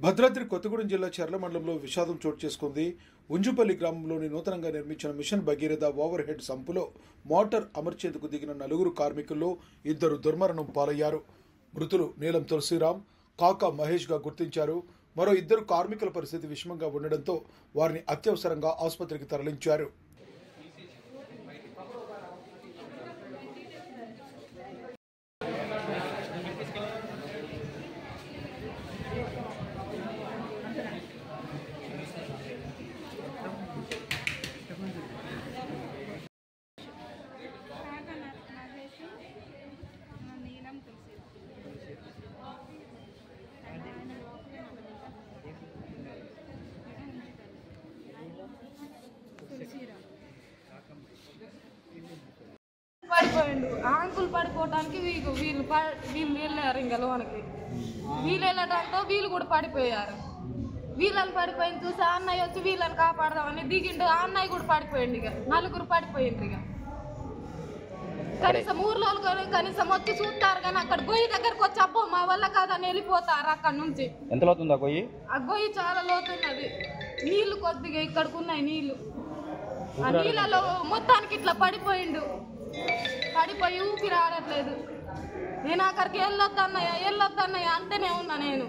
భద్రాద్రి కొత్తగూడెం జిల్లా చర్ల మండలంలో విషాదం చోటు చేసుకుంది. ఉంజుపల్లి గ్రామంలోని నూతనంగా నిర్మించిన మిషన్ భగీరథ ఓవర్ హెడ్ సంపులో మోటార్ అమర్చేందుకు దిగిన 4 కార్మికుల్లో 2 దుర్మరణం పాలయ్యారు. మృతులు నీలం తులసిరాం, కాకా మహేష్ గా గుర్తించారు. మరో 2 కార్మికుల పరిస్థితి విషమంగా ఉండడంతో వారిని అత్యవసరంగా ఆసుపత్రికి తరలించారు. పడిపోయిండు. ఆంకులు పడిపోవడానికి వీళ్ళు వెళ్ళారు. ఇంకా లోనికి వీళ్ళు వెళ్ళడంతో వీళ్ళు కూడా పడిపోయారు. వీళ్ళని పడిపోయింది చూసి అన్నయ్య వచ్చి వీళ్ళని కాపాడదామని దిగిండు. ఆ అన్నయ్య కూడా పడిపోయింది. ఇక 4 పడిపోయింది. ఇక కనీసం ఊర్లో కనీసం వచ్చి చూస్తారు కానీ అక్కడ గొయ్యి దగ్గరకు వచ్చి అబ్బో మా వల్ల కాదని వెళ్ళిపోతారు. అక్కడ నుంచి ఎంత లోతుందా గొయ్యి? ఆ గొయ్యి చాలా లోతున్నది. నీళ్లు కొద్దిగా ఇక్కడికి ఉన్నాయి నీళ్లు. ఆ నీళ్ళలో మొత్తానికి ఇట్లా పడిపోయిండు. పడిపోయి ఊపిరి ఆడట్లేదు. నేను అక్కడికి వెళ్ళొద్దన్నయ్య అంటేనే ఉన్నా నేను.